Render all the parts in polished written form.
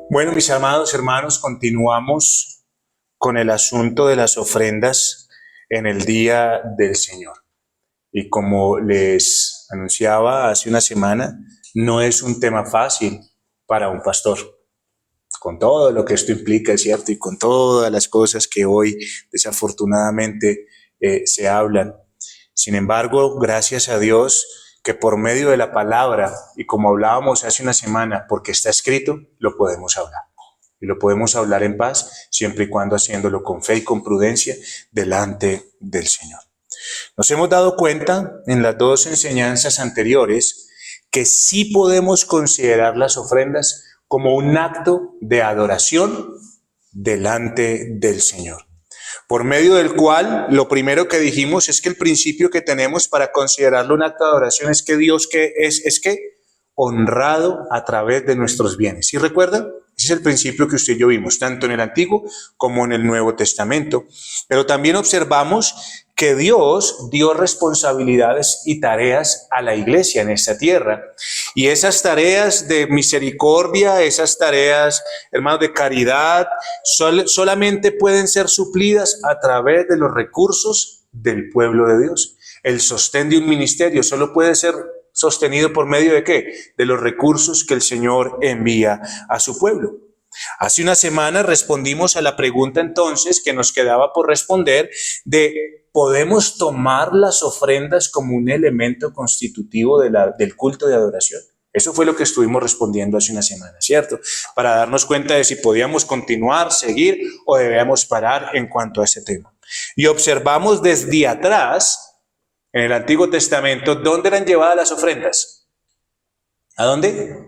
Bueno, mis amados hermanos, continuamos con el asunto de las ofrendas en el día del Señor. Y como les anunciaba hace una semana, no es un tema fácil para un pastor, con todo lo que esto implica, es cierto, y con todas las cosas que hoy desafortunadamente se hablan. Sin embargo, gracias a Dios que por medio de la palabra, y como hablábamos hace una semana, porque está escrito, lo podemos hablar. Y lo podemos hablar en paz, siempre y cuando haciéndolo con fe y con prudencia delante del Señor. Nos hemos dado cuenta en las dos enseñanzas anteriores que sí podemos considerar las ofrendas como un acto de adoración delante del Señor. Por medio del cual, lo primero que dijimos es que el principio que tenemos para considerarlo un acto de adoración es que Dios es que honrado a través de nuestros bienes. ¿Sí recuerdan? Ese es el principio que usted y yo vimos, tanto en el Antiguo como en el Nuevo Testamento. Pero también observamos que Dios dio responsabilidades y tareas a la iglesia en esta tierra. Y esas tareas de misericordia, esas tareas, hermanos, de caridad, solamente pueden ser suplidas a través de los recursos del pueblo de Dios. El sostén de un ministerio solo puede ser sostenido por medio de ¿qué? De los recursos que el Señor envía a su pueblo. Hace una semana respondimos a la pregunta entonces que nos quedaba por responder de ¿podemos tomar las ofrendas como un elemento constitutivo del culto de adoración? Eso fue lo que estuvimos respondiendo hace una semana, ¿cierto? Para darnos cuenta de si podíamos continuar, seguir o debíamos parar en cuanto a ese tema. Y observamos desde atrás, en el Antiguo Testamento, ¿dónde eran llevadas las ofrendas? ¿A dónde?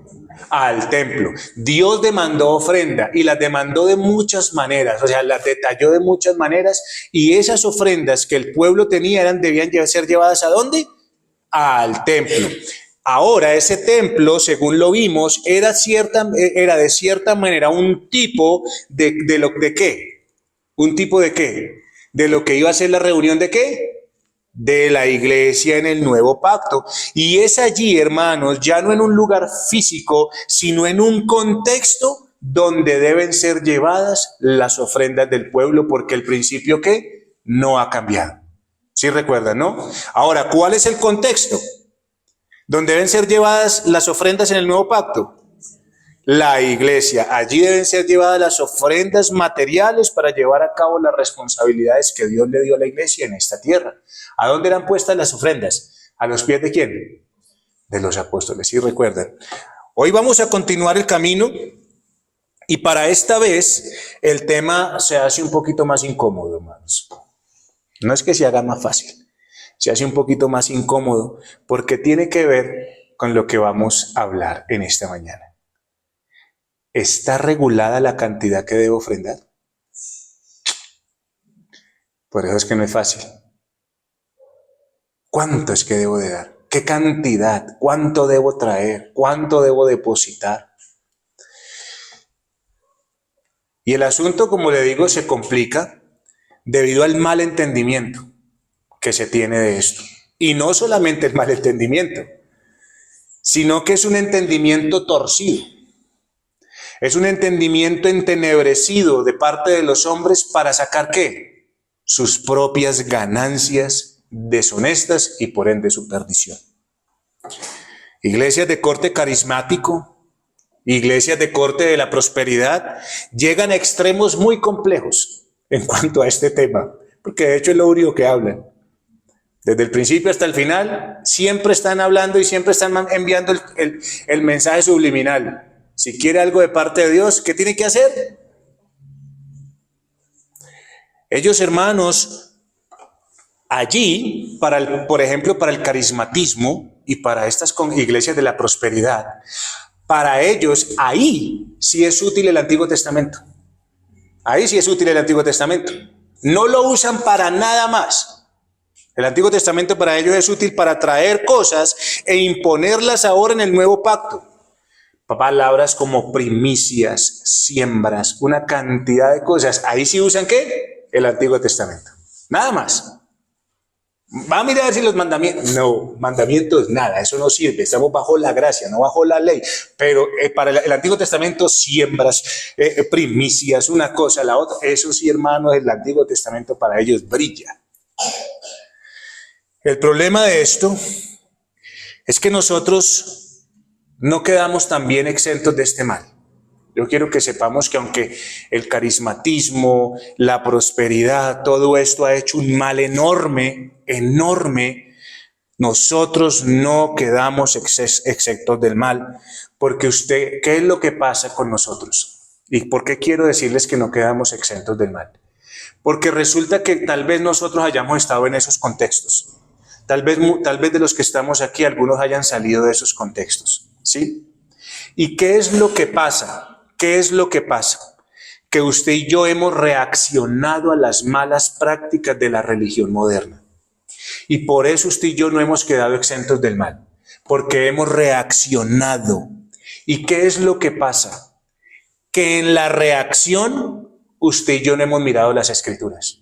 Al templo. Dios demandó ofrenda y las demandó de muchas maneras, o sea, las detalló de muchas maneras, y esas ofrendas que el pueblo tenía debían ser llevadas ¿a dónde? Al templo. Ahora, ese templo, según lo vimos, era de cierta manera un tipo ¿de qué? ¿Un tipo de qué? De lo que iba a ser la reunión ¿de qué? De la iglesia en el nuevo pacto. Y es allí, hermanos, ya no en un lugar físico, sino en un contexto donde deben ser llevadas las ofrendas del pueblo, porque el principio ¿qué? No ha cambiado. ¿Sí recuerdan, no? Ahora, ¿cuál es el contexto donde deben ser llevadas las ofrendas en el nuevo pacto? La iglesia. Allí deben ser llevadas las ofrendas materiales para llevar a cabo las responsabilidades que Dios le dio a la iglesia en esta tierra. ¿A dónde eran puestas las ofrendas? ¿A los pies de quién? De los apóstoles, ¿sí recuerdan? Hoy vamos a continuar el camino y para esta vez el tema se hace un poquito más incómodo, hermanos. No es que se haga más fácil, se hace un poquito más incómodo porque tiene que ver con lo que vamos a hablar en esta mañana. ¿Está regulada la cantidad que debo ofrendar? Por eso es que no es fácil. ¿Cuánto es que debo de dar? ¿Qué cantidad? ¿Cuánto debo traer? ¿Cuánto debo depositar? Y el asunto, como le digo, se complica debido al mal entendimiento que se tiene de esto. Y no solamente el mal entendimiento, sino que es un entendimiento torcido. Es un entendimiento entenebrecido de parte de los hombres para sacar ¿qué? Sus propias ganancias deshonestas y por ende su perdición. Iglesias de corte carismático, iglesias de corte de la prosperidad, llegan a extremos muy complejos en cuanto a este tema, porque de hecho es lo único que hablan. Desde el principio hasta el final, siempre están hablando y siempre están enviando el mensaje subliminal. Si quiere algo de parte de Dios, ¿qué tiene que hacer? Ellos, hermanos, allí, por ejemplo, para el carismatismo y para estas iglesias de la prosperidad, para ellos, ahí sí es útil el Antiguo Testamento. Ahí sí es útil el Antiguo Testamento. No lo usan para nada más. El Antiguo Testamento para ellos es útil para traer cosas e imponerlas ahora en el nuevo pacto. Palabras como primicias, siembras, una cantidad de cosas. Ahí sí usan ¿qué? El Antiguo Testamento. Nada más. Va a mirar si los mandamientos. No, mandamientos nada, eso no sirve. Estamos bajo la gracia, no bajo la ley. Pero para el Antiguo Testamento, siembras, primicias, una cosa, la otra. Eso sí, hermanos, el Antiguo Testamento para ellos brilla. El problema de esto es que nosotros no quedamos también exentos de este mal. Yo quiero que sepamos que aunque el carismatismo, la prosperidad, todo esto ha hecho un mal enorme, enorme, nosotros no quedamos exentos del mal. Porque ¿qué es lo que pasa con nosotros? ¿Y por qué quiero decirles que no quedamos exentos del mal? Porque resulta que tal vez nosotros hayamos estado en esos contextos. Tal vez de los que estamos aquí, algunos hayan salido de esos contextos, ¿sí? ¿Y qué es lo que pasa? ¿Qué es lo que pasa? Que usted y yo hemos reaccionado a las malas prácticas de la religión moderna. Y por eso usted y yo no hemos quedado exentos del mal. Porque hemos reaccionado. ¿Y qué es lo que pasa? Que en la reacción, usted y yo no hemos mirado las Escrituras.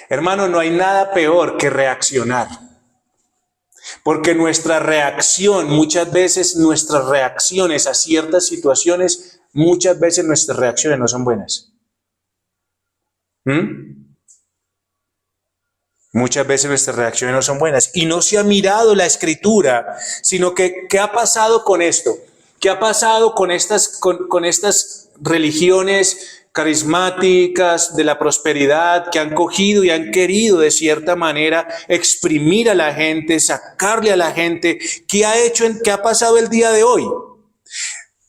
Hermano, no hay nada peor que reaccionar. Porque nuestra reacción, muchas veces nuestras reacciones a ciertas situaciones, muchas veces nuestras reacciones no son buenas. Muchas veces nuestras reacciones no son buenas. Y no se ha mirado la Escritura, sino que ¿qué ha pasado con esto? ¿Qué ha pasado con estas religiones carismáticas de la prosperidad que han cogido y han querido de cierta manera exprimir a la gente, sacarle a la gente? ¿Qué ha pasado el día de hoy?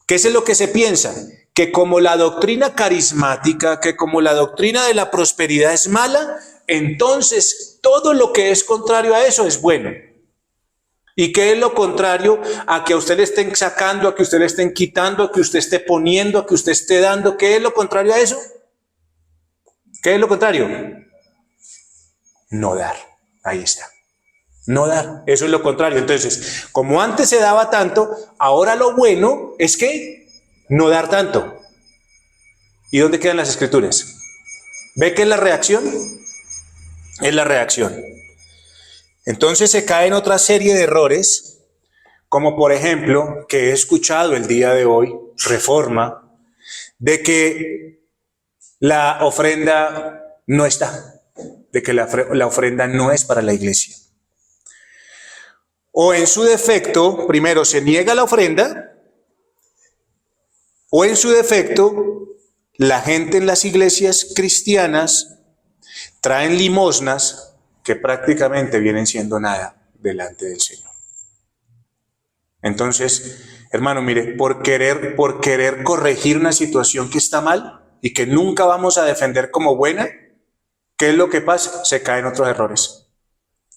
¿Qué es lo que se piensa? Que como la doctrina carismática, que como la doctrina de la prosperidad es mala, entonces todo lo que es contrario a eso es bueno. ¿Y qué es lo contrario a que a usted le estén sacando, a que usted le estén quitando, a que usted esté poniendo, a que usted esté dando? ¿Qué es lo contrario a eso? ¿Qué es lo contrario? No dar. Ahí está. No dar. Eso es lo contrario. Entonces, como antes se daba tanto, ahora lo bueno es que no dar tanto. ¿Y dónde quedan las Escrituras? ¿Ve qué es la reacción? Es la reacción. Entonces se cae en otra serie de errores, como por ejemplo, que he escuchado el día de hoy, Reforma, de que la ofrenda no está, de que la ofrenda no es para la iglesia. O en su defecto, primero se niega la ofrenda, o en su defecto, la gente en las iglesias cristianas traen limosnas que prácticamente vienen siendo nada delante del Señor. Entonces, hermano, mire, por querer corregir una situación que está mal y que nunca vamos a defender como buena, ¿qué es lo que pasa? Se caen otros errores,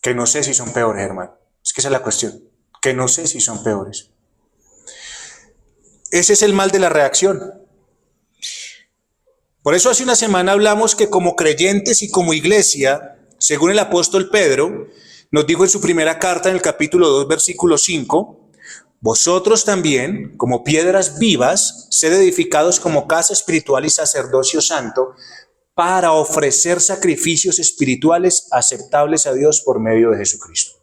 que no sé si son peores, hermano. Es que esa es la cuestión, que no sé si son peores. Ese es el mal de la reacción. Por eso hace una semana hablamos que como creyentes y como iglesia, según el apóstol Pedro, nos dijo en su primera carta en el capítulo 2, versículo 5, vosotros también, como piedras vivas, sed edificados como casa espiritual y sacerdocio santo, para ofrecer sacrificios espirituales aceptables a Dios por medio de Jesucristo.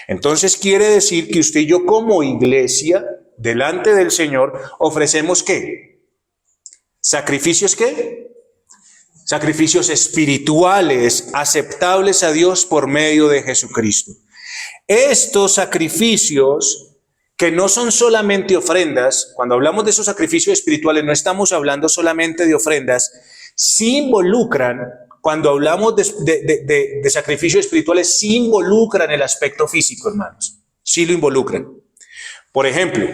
Entonces quiere decir que usted y yo como iglesia, delante del Señor, ofrecemos ¿qué? ¿Sacrificios qué? Sacrificios espirituales aceptables a Dios por medio de Jesucristo. Estos sacrificios que no son solamente ofrendas, cuando hablamos de esos sacrificios espirituales no estamos hablando solamente de ofrendas, sí involucran, cuando hablamos de sacrificios espirituales, sí involucran el aspecto físico, hermanos, sí lo involucran. Por ejemplo,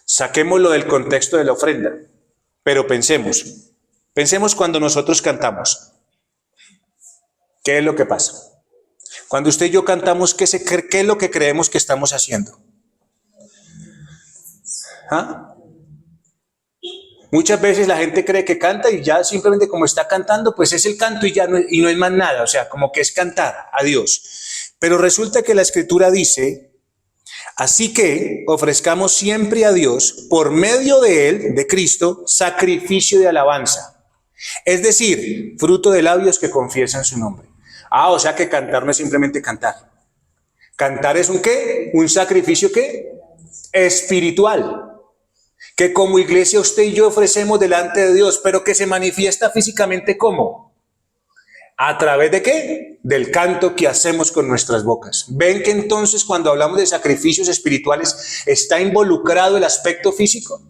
saquémoslo del contexto de la ofrenda, pero pensemos cuando nosotros cantamos. ¿Qué es lo que pasa? Cuando usted y yo cantamos, ¿qué es lo que creemos que estamos haciendo? ¿Ah? Muchas veces la gente cree que canta y ya simplemente como está cantando, pues es el canto y ya no es más nada. O sea, como que es cantar a Dios. Pero resulta que la Escritura dice, así que ofrezcamos siempre a Dios, por medio de Él, de Cristo, sacrificio de alabanza. Es decir, fruto de labios que confiesan su nombre. Ah, o sea que cantar no es simplemente cantar. Cantar es un ¿qué? Un sacrificio ¿qué? Espiritual. Que como iglesia usted y yo ofrecemos delante de Dios, pero que se manifiesta físicamente ¿cómo? ¿A través de qué? Del canto que hacemos con nuestras bocas. ¿Ven que entonces cuando hablamos de sacrificios espirituales está involucrado el aspecto físico?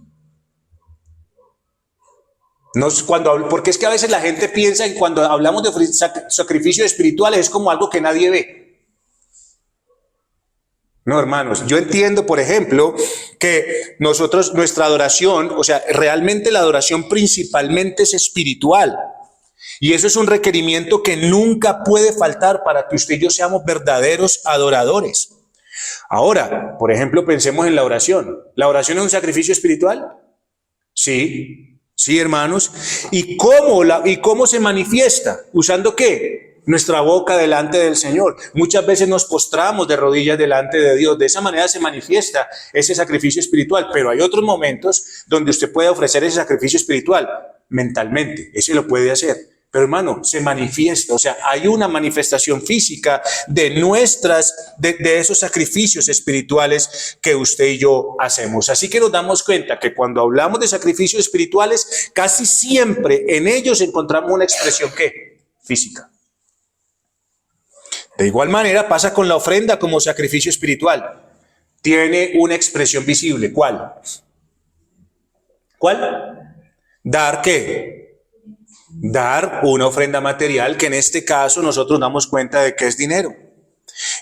No es porque es que a veces la gente piensa que cuando hablamos de sacrificios espirituales es como algo que nadie ve. No, hermanos, yo entiendo, por ejemplo, que nuestra adoración, o sea, realmente la adoración principalmente es espiritual. Y eso es un requerimiento que nunca puede faltar para que usted y yo seamos verdaderos adoradores. Ahora, por ejemplo, pensemos en la oración. ¿La oración es un sacrificio espiritual? Sí, sí, hermanos. ¿Y cómo se manifiesta? ¿Usando qué? Nuestra boca delante del Señor. Muchas veces nos postramos de rodillas delante de Dios. De esa manera se manifiesta ese sacrificio espiritual. Pero hay otros momentos donde usted puede ofrecer ese sacrificio espiritual mentalmente. Ese lo puede hacer. Pero hermano, se manifiesta, o sea, hay una manifestación física de esos sacrificios espirituales que usted y yo hacemos. Así que nos damos cuenta que cuando hablamos de sacrificios espirituales, casi siempre en ellos encontramos una expresión ¿qué? Física. De igual manera pasa con la ofrenda como sacrificio espiritual. Tiene una expresión visible. ¿Cuál? ¿Cuál? ¿Dar qué? Dar una ofrenda material, que en este caso nosotros damos cuenta de que es dinero.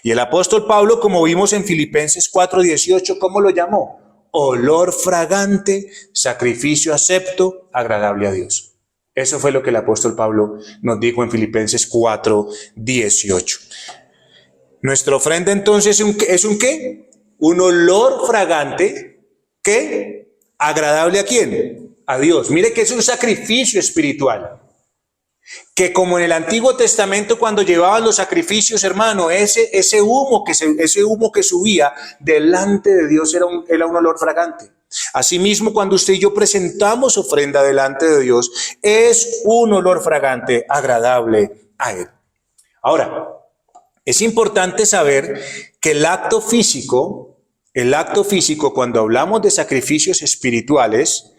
Y el apóstol Pablo, como vimos en Filipenses 4:18, ¿cómo lo llamó? Olor fragante, sacrificio acepto, agradable a Dios. Eso fue lo que el apóstol Pablo nos dijo en Filipenses 4:18. Nuestra ofrenda entonces es un ¿qué? Un olor fragante, ¿qué? ¿Agradable a quién? A Dios. Mire que es un sacrificio espiritual. Que como en el Antiguo Testamento cuando llevaban los sacrificios, hermano, ese humo que subía delante de Dios era un olor fragante. Asimismo, cuando usted y yo presentamos ofrenda delante de Dios, es un olor fragante agradable a Él. Ahora, es importante saber que el acto físico, cuando hablamos de sacrificios espirituales,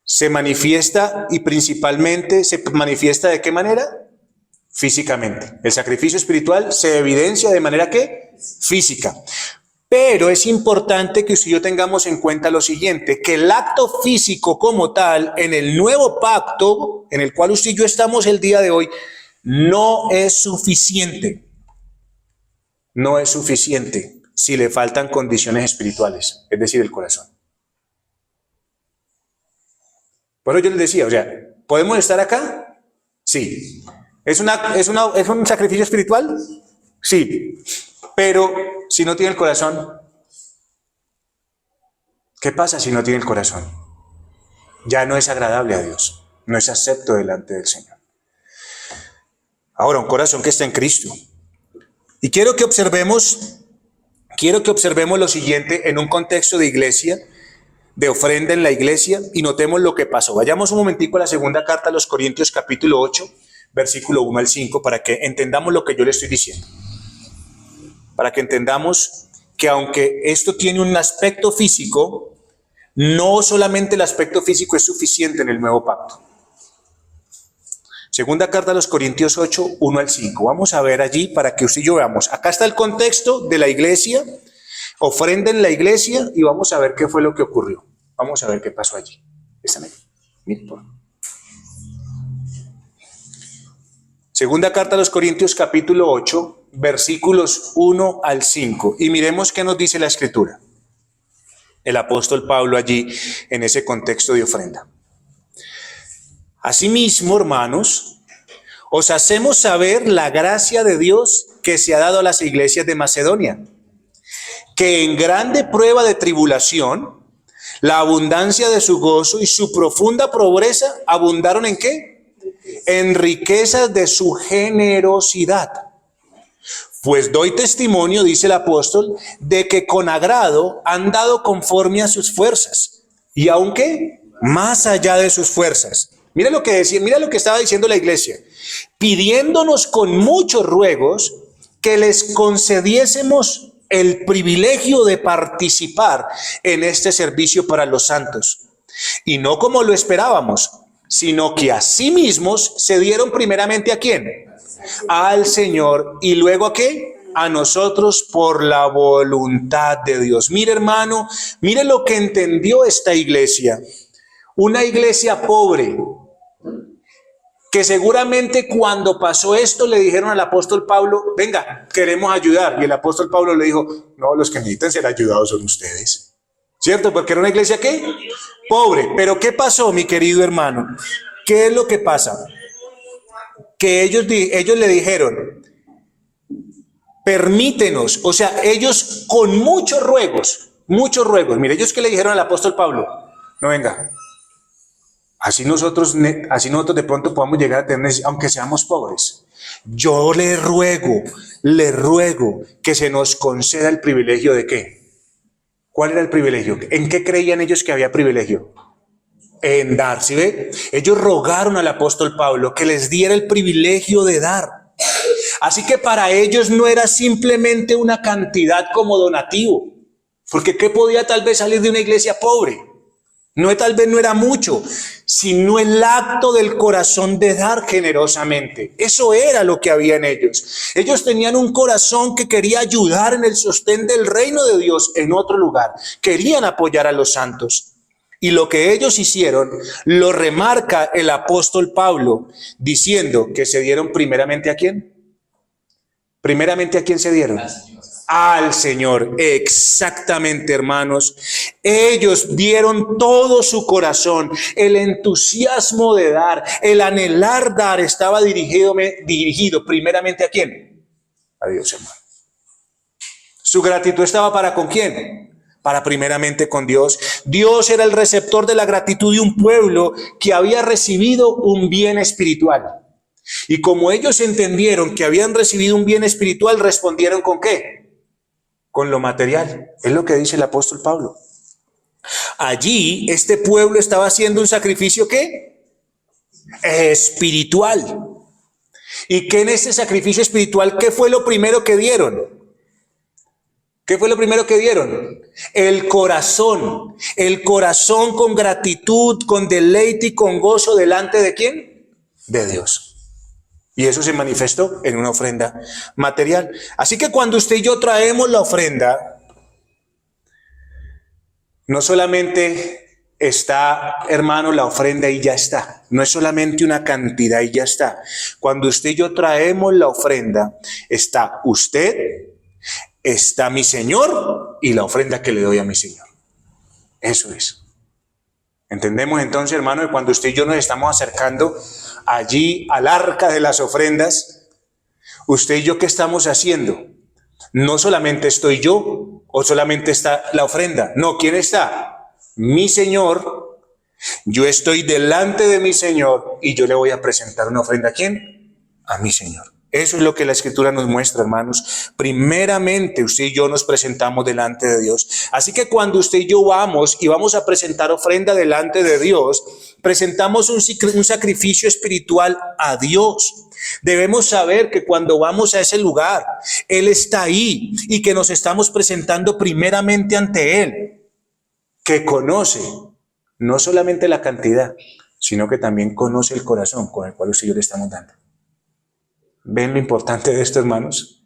se manifiesta y principalmente se manifiesta ¿de qué manera? Físicamente. El sacrificio espiritual se evidencia de manera ¿qué? Física. Pero es importante que usted y yo tengamos en cuenta lo siguiente, que el acto físico como tal, en el nuevo pacto, en el cual usted y yo estamos el día de hoy, no es suficiente. No es suficiente si le faltan condiciones espirituales, es decir, el corazón. Por eso yo les decía, o sea, ¿podemos estar acá? Sí. ¿Es un sacrificio espiritual? Sí. Pero si no tiene el corazón, ¿qué pasa si no tiene el corazón? Ya no es agradable a Dios, no es acepto delante del Señor. Ahora, un corazón que está en Cristo. Y quiero que observemos lo siguiente en un contexto de iglesia, de ofrenda en la iglesia, y notemos lo que pasó. Vayamos un momentico a la segunda carta a los Corintios capítulo 8, versículo 1 al 5, para que entendamos lo que yo le estoy diciendo. Para que entendamos que aunque esto tiene un aspecto físico, no solamente el aspecto físico es suficiente en el nuevo pacto. Segunda carta a los Corintios 8, 1 al 5. Vamos a ver allí para que usted y yo veamos. Acá está el contexto de la iglesia, ofrenda en la iglesia, y vamos a ver qué fue lo que ocurrió. Vamos a ver qué pasó allí. Están ahí. Miren, por favor. Segunda carta a los Corintios capítulo 8, versículos 1 al 5. Y miremos qué nos dice la Escritura. El apóstol Pablo allí en ese contexto de ofrenda. Asimismo, hermanos, os hacemos saber la gracia de Dios que se ha dado a las iglesias de Macedonia, que en grande prueba de tribulación, la abundancia de su gozo y su profunda pobreza abundaron ¿en qué? En riquezas de su generosidad. Pues doy testimonio, dice el apóstol, de que con agrado han dado conforme a sus fuerzas, y aunque más allá de sus fuerzas, Mira lo que decía, mira lo que estaba diciendo la iglesia. Pidiéndonos con muchos ruegos que les concediésemos el privilegio de participar en este servicio para los santos. Y no como lo esperábamos, sino que a sí mismos se dieron primeramente ¿a quién? Al Señor. ¿Y luego a qué? A nosotros por la voluntad de Dios. Mire, hermano, mire lo que entendió esta iglesia. Una iglesia pobre, que seguramente cuando pasó esto le dijeron al apóstol Pablo, venga, queremos ayudar. Y el apóstol Pablo le dijo, no, los que necesitan ser ayudados son ustedes. ¿Cierto? Porque era una iglesia ¿qué? Pobre. Pero ¿qué pasó, mi querido hermano? ¿Qué es lo que pasa? Que ellos le dijeron, permítenos, o sea, ellos con muchos ruegos, mire, ellos que le dijeron al apóstol Pablo, no venga, así nosotros de pronto podamos llegar a tener, aunque seamos pobres, yo le ruego que se nos conceda el privilegio de ¿qué? ¿Cuál era el privilegio? ¿En qué creían ellos que había privilegio? En dar, ¿sí ve? Ellos rogaron al apóstol Pablo que les diera el privilegio de dar. Así que para ellos no era simplemente una cantidad como donativo, porque ¿qué podía tal vez salir de una iglesia pobre? Tal vez no era mucho, sino el acto del corazón de dar generosamente. Eso era lo que había en ellos. Ellos tenían un corazón que quería ayudar en el sostén del reino de Dios en otro lugar. Querían apoyar a los santos. Y lo que ellos hicieron lo remarca el apóstol Pablo diciendo que se dieron primeramente ¿a quién? Primeramente ¿a quién se dieron? Al Señor. Exactamente, hermanos. Ellos dieron todo su corazón. El entusiasmo de dar, el anhelar dar estaba dirigido primeramente ¿a quién? A Dios, hermano. Su gratitud estaba para ¿con quién? Para primeramente con Dios. Dios era el receptor de la gratitud de un pueblo que había recibido un bien espiritual. Y como ellos entendieron que habían recibido un bien espiritual, respondieron ¿con qué? Con lo material. Es lo que dice el apóstol Pablo. Allí este pueblo estaba haciendo un sacrificio ¿qué? Espiritual. Y que en ese sacrificio espiritual, ¿qué fue lo primero que dieron? ¿Qué fue lo primero que dieron? El corazón con gratitud, con deleite y con gozo delante de ¿quién? De Dios. Y eso se manifestó en una ofrenda material. Así que cuando usted y yo traemos la ofrenda, no solamente está, hermano, la ofrenda y ya está. No es solamente una cantidad y ya está. Cuando usted y yo traemos la ofrenda, está usted, está mi Señor y la ofrenda que le doy a mi Señor. Eso es. Entendemos entonces, hermano, que cuando usted y yo nos estamos acercando allí al arca de las ofrendas, usted y yo, ¿qué estamos haciendo? No solamente estoy yo o solamente está la ofrenda. No, ¿quién está? Mi Señor. Yo estoy delante de mi Señor y yo le voy a presentar una ofrenda. ¿A quién? A mi Señor. Eso es lo que la Escritura nos muestra, hermanos. Primeramente, usted y yo nos presentamos delante de Dios. Así que cuando usted y yo vamos a presentar ofrenda delante de Dios, presentamos un sacrificio espiritual a Dios. Debemos saber que cuando vamos a ese lugar, Él está ahí y que nos estamos presentando primeramente ante Él, que conoce no solamente la cantidad, sino que también conoce el corazón con el cual usted y yo le estamos dando. ¿Ven lo importante de esto, hermanos?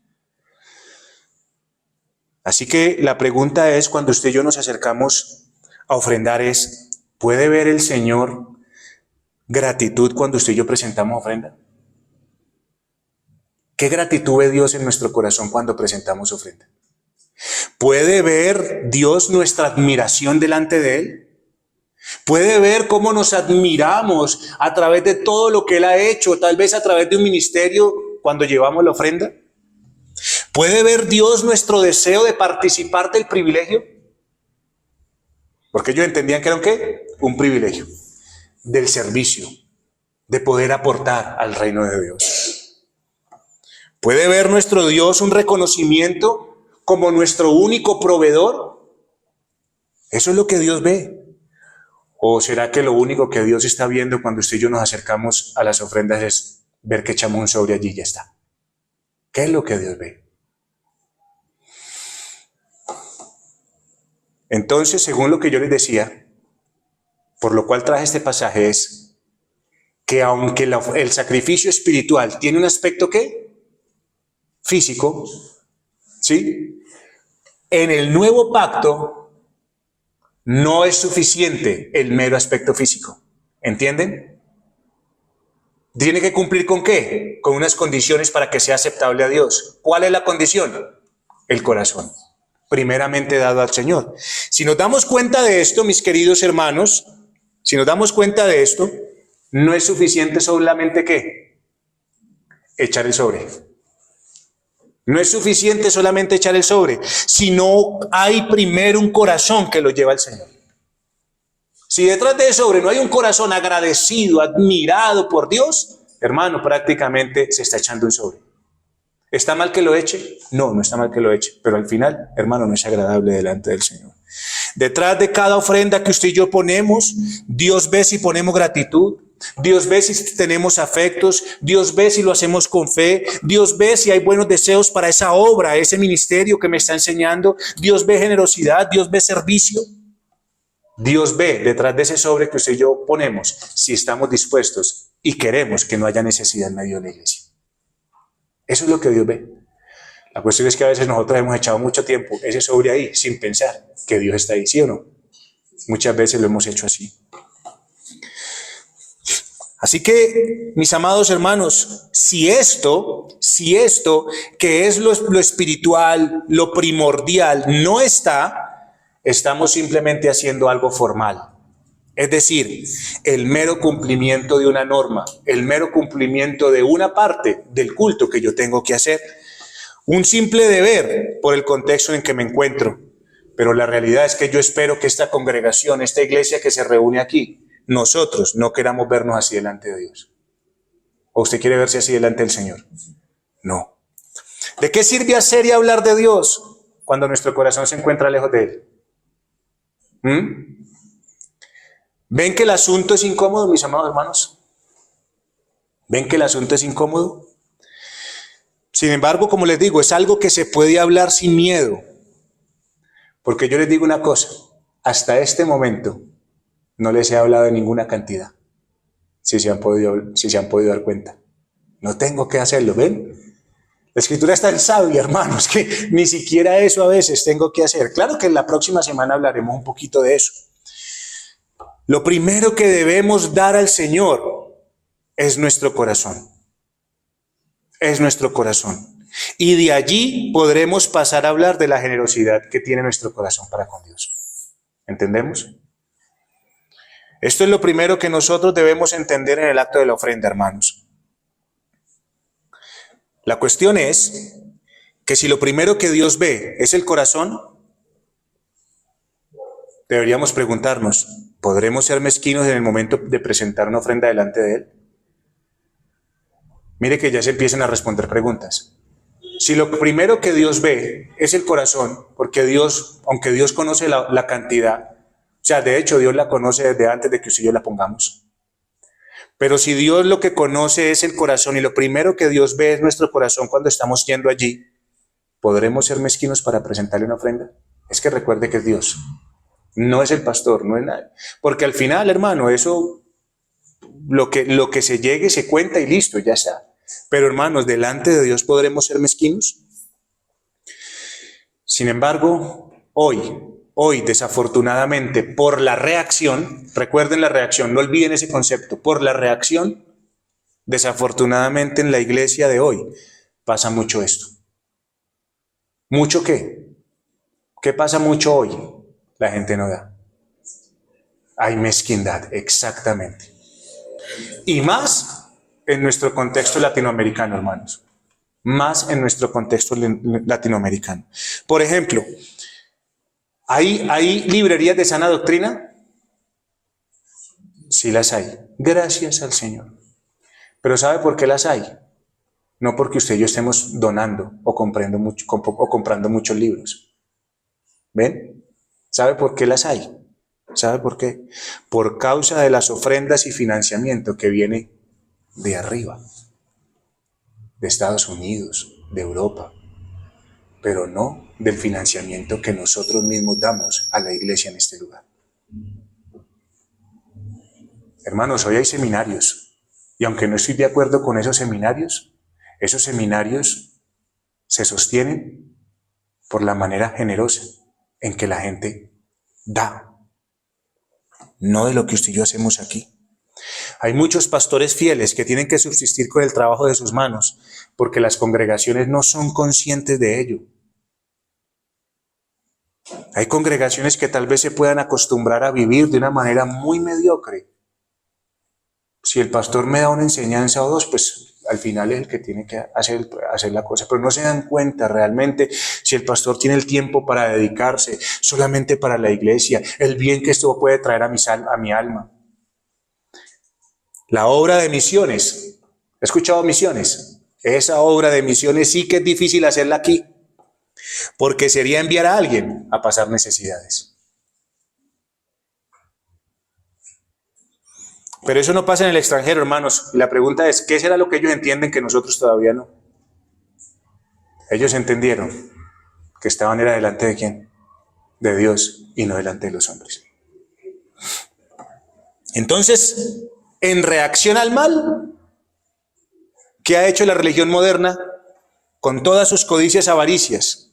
Así que la pregunta es, cuando usted y yo nos acercamos a ofrendar es, ¿puede ver el Señor gratitud cuando usted y yo presentamos ofrenda? ¿Qué gratitud ve Dios en nuestro corazón cuando presentamos ofrenda? ¿Puede ver Dios nuestra admiración delante de Él? ¿Puede ver cómo nos admiramos a través de todo lo que Él ha hecho, tal vez a través de un ministerio cuando llevamos la ofrenda? ¿Puede ver Dios nuestro deseo de participar del privilegio? Porque ellos entendían que era un privilegio del servicio, de poder aportar al reino de Dios. ¿Puede ver nuestro Dios un reconocimiento como nuestro único proveedor? Eso es lo que Dios ve. ¿O será que lo único que Dios está viendo cuando usted y yo nos acercamos a las ofrendas es ver que echamos un sobre allí y ya está? ¿Qué es lo que Dios ve? Entonces, según lo que yo les decía, por lo cual traje este pasaje, es que aunque el sacrificio espiritual tiene un aspecto ¿qué? Físico, ¿sí? En el nuevo pacto no es suficiente el mero aspecto físico. ¿Entienden? Tiene que cumplir ¿con qué? Con unas condiciones para que sea aceptable a Dios. ¿Cuál es la condición? El corazón, primeramente dado al Señor. Si nos damos cuenta de esto, mis queridos hermanos, si nos damos cuenta de esto, no es suficiente solamente ¿qué? Echar el sobre. No es suficiente solamente echar el sobre, sino hay primero un corazón que lo lleva al Señor. Si detrás de ese sobre no hay un corazón agradecido, admirado por Dios, hermano, prácticamente se está echando un sobre. ¿Está mal que lo eche? No, no está mal que lo eche, pero al final, hermano, no es agradable delante del Señor. Detrás de cada ofrenda que usted y yo ponemos, Dios ve si ponemos gratitud, Dios ve si tenemos afectos, Dios ve si lo hacemos con fe, Dios ve si hay buenos deseos para esa obra, ese ministerio que me está enseñando, Dios ve generosidad, Dios ve servicio. Dios ve detrás de ese sobre que usted y yo ponemos si estamos dispuestos y queremos que no haya necesidad en medio de la iglesia. Eso es lo que Dios ve. La cuestión es que a veces nosotros hemos echado mucho tiempo ese sobre ahí sin pensar que Dios está ahí, ¿sí o no? Muchas veces lo hemos hecho así. Así que, mis amados hermanos, si esto que es lo espiritual, lo primordial, no está, estamos simplemente haciendo algo formal. Es decir, el mero cumplimiento de una norma, el mero cumplimiento de una parte del culto que yo tengo que hacer. Un simple deber por el contexto en que me encuentro. Pero la realidad es que yo espero que esta congregación, esta iglesia que se reúne aquí, nosotros no queramos vernos así delante de Dios. ¿O usted quiere verse así delante del Señor? No. ¿De qué sirve hacer y hablar de Dios cuando nuestro corazón se encuentra lejos de Él? ¿Ven que el asunto es incómodo, mis amados hermanos? ¿Ven que el asunto es incómodo? Sin embargo, como les digo, es algo que se puede hablar sin miedo. Porque yo les digo una cosa, hasta este momento no les he hablado de ninguna cantidad, si se han podido dar cuenta. No tengo que hacerlo, ¿ven? La escritura es tan sabia, hermanos, que ni siquiera eso a veces tengo que hacer. Claro que en la próxima semana hablaremos un poquito de eso. Lo primero que debemos dar al Señor es nuestro corazón. Es nuestro corazón. Y de allí podremos pasar a hablar de la generosidad que tiene nuestro corazón para con Dios. ¿Entendemos? Esto es lo primero que nosotros debemos entender en el acto de la ofrenda, hermanos. La cuestión es que si lo primero que Dios ve es el corazón, deberíamos preguntarnos, ¿podremos ser mezquinos en el momento de presentar una ofrenda delante de Él? Mire que ya se empiezan a responder preguntas. Si lo primero que Dios ve es el corazón, porque Dios, aunque Dios conoce la cantidad, o sea, de hecho Dios la conoce desde antes de que usted y yo la pongamos. Pero si Dios lo que conoce es el corazón y lo primero que Dios ve es nuestro corazón cuando estamos yendo allí, ¿podremos ser mezquinos para presentarle una ofrenda? Es que recuerde que es Dios, no es el pastor, no es nadie. Porque al final, hermano, eso, lo que se llegue se cuenta y listo, ya está. Pero hermanos, delante de Dios podremos ser mezquinos. Sin embargo, hoy desafortunadamente, por la reacción, recuerden la reacción, no olviden ese concepto, por la reacción, desafortunadamente en la iglesia de hoy pasa mucho esto. ¿Mucho qué? ¿Qué pasa mucho hoy? La gente no da. Hay mezquindad, exactamente. Y más en nuestro contexto latinoamericano, hermanos. Más en nuestro contexto latinoamericano. Por ejemplo, ¿hay librerías de sana doctrina? Sí las hay. Gracias al Señor. Pero ¿sabe por qué las hay? No porque usted y yo estemos donando o comprando muchos libros. ¿Ven? ¿Sabe por qué las hay? ¿Sabe por qué? Por causa de las ofrendas y financiamiento que viene de arriba, de Estados Unidos, de Europa, pero no del financiamiento que nosotros mismos damos a la iglesia en este lugar. Hermanos, hoy hay seminarios, y aunque no estoy de acuerdo con esos seminarios se sostienen por la manera generosa en que la gente da, no de lo que usted y yo hacemos aquí. Hay muchos pastores fieles que tienen que subsistir con el trabajo de sus manos, porque las congregaciones no son conscientes de ello. Hay congregaciones que tal vez se puedan acostumbrar a vivir de una manera muy mediocre. Si el pastor me da una enseñanza o dos, pues al final es el que tiene que hacer la cosa. Pero no se dan cuenta realmente si el pastor tiene el tiempo para dedicarse solamente para la iglesia, el bien que esto puede traer a mi alma. La obra de misiones. ¿He escuchado misiones? Esa obra de misiones sí que es difícil hacerla aquí, porque sería enviar a alguien a pasar necesidades. Pero eso no pasa en el extranjero, hermanos. Y la pregunta es, ¿qué será lo que ellos entienden que nosotros todavía no? Ellos entendieron que estaban era delante de ¿quién? De Dios y no delante de los hombres. Entonces, en reacción al mal, ¿qué ha hecho la religión moderna con todas sus codicias avaricias?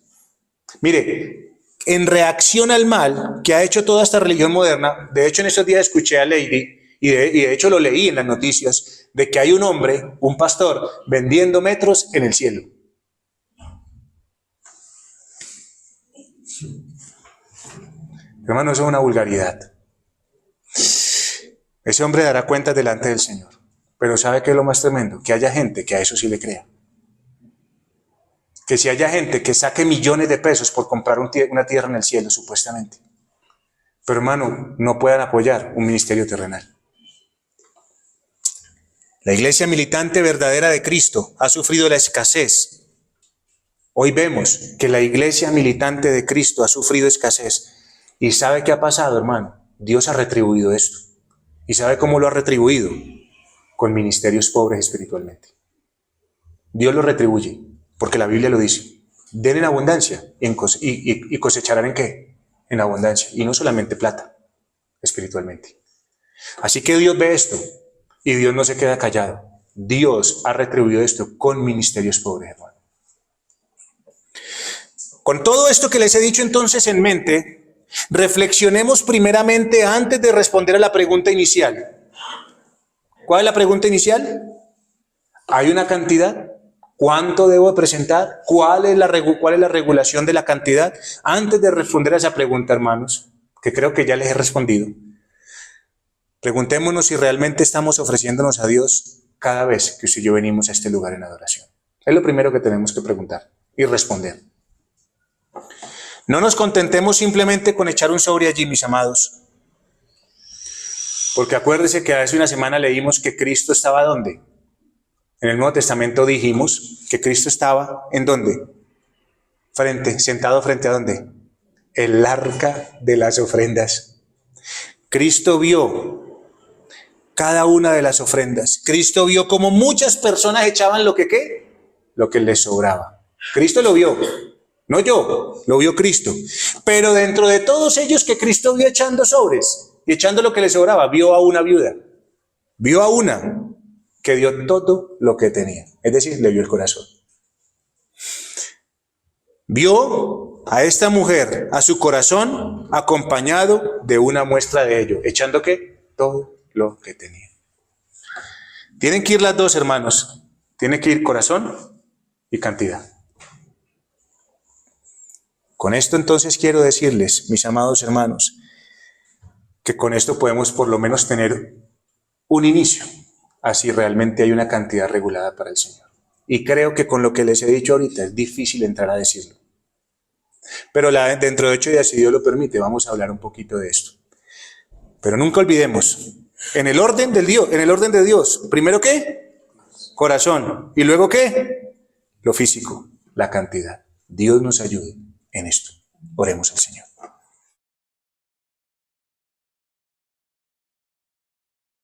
Mire, en reacción al mal que ha hecho toda esta religión moderna, de hecho en estos días escuché a Lady, y de hecho lo leí en las noticias, de que hay un hombre, un pastor, vendiendo metros en el cielo. Hermano, eso es una vulgaridad. Ese hombre dará cuentas delante del Señor. Pero ¿sabe qué es lo más tremendo? Que haya gente que a eso sí le crea. Que si haya gente que saque millones de pesos por comprar una tierra en el cielo, supuestamente. Pero hermano, no puedan apoyar un ministerio terrenal. La iglesia militante verdadera de Cristo ha sufrido la escasez. Hoy vemos que la iglesia militante de Cristo ha sufrido escasez. ¿Y sabe qué ha pasado, hermano? Dios ha retribuido esto. ¿Y sabe cómo lo ha retribuido? Con ministerios pobres espiritualmente. Dios lo retribuye, porque la Biblia lo dice. Den en abundancia y cosecharán ¿en qué? En abundancia. Y no solamente plata, espiritualmente. Así que Dios ve esto y Dios no se queda callado. Dios ha retribuido esto con ministerios pobres, hermano. Con todo esto que les he dicho entonces en mente, reflexionemos primeramente antes de responder a la pregunta inicial. ¿Cuál es la pregunta inicial? ¿Hay una cantidad? ¿Cuánto debo presentar? ¿Cuál es la regulación de la cantidad? Antes de responder a esa pregunta, hermanos, que creo que ya les he respondido, preguntémonos si realmente estamos ofreciéndonos a Dios cada vez que usted y yo venimos a este lugar en adoración. Es lo primero que tenemos que preguntar y responder. No nos contentemos simplemente con echar un sobre allí, mis amados. Porque acuérdese que hace una semana leímos que Cristo estaba ¿dónde? En el Nuevo Testamento dijimos que Cristo estaba ¿en dónde? Sentado frente a ¿dónde? El arca de las ofrendas. Cristo vio cada una de las ofrendas. Cristo vio cómo muchas personas echaban lo que ¿qué? Lo que les sobraba. Cristo lo vio. No yo, lo vio Cristo. Pero dentro de todos ellos que Cristo vio echando sobres y echando lo que le sobraba, vio a una viuda. Vio a una que dio todo lo que tenía. Es decir, le vio el corazón. Vio a esta mujer, a su corazón, acompañado de una muestra de ello. ¿Echando qué? Todo lo que tenía. Tienen que ir las dos, hermanos. Tiene que ir corazón y cantidad. Con esto entonces quiero decirles, mis amados hermanos, que con esto podemos por lo menos tener un inicio, así realmente hay una cantidad regulada para el Señor. Y creo que con lo que les he dicho ahorita es difícil entrar a decirlo. Pero dentro de 8 días, si Dios lo permite, vamos a hablar un poquito de esto. Pero nunca olvidemos, en el orden de Dios, primero ¿qué? Corazón. Y luego ¿qué? Lo físico, la cantidad. Dios nos ayude en esto. Oremos al Señor.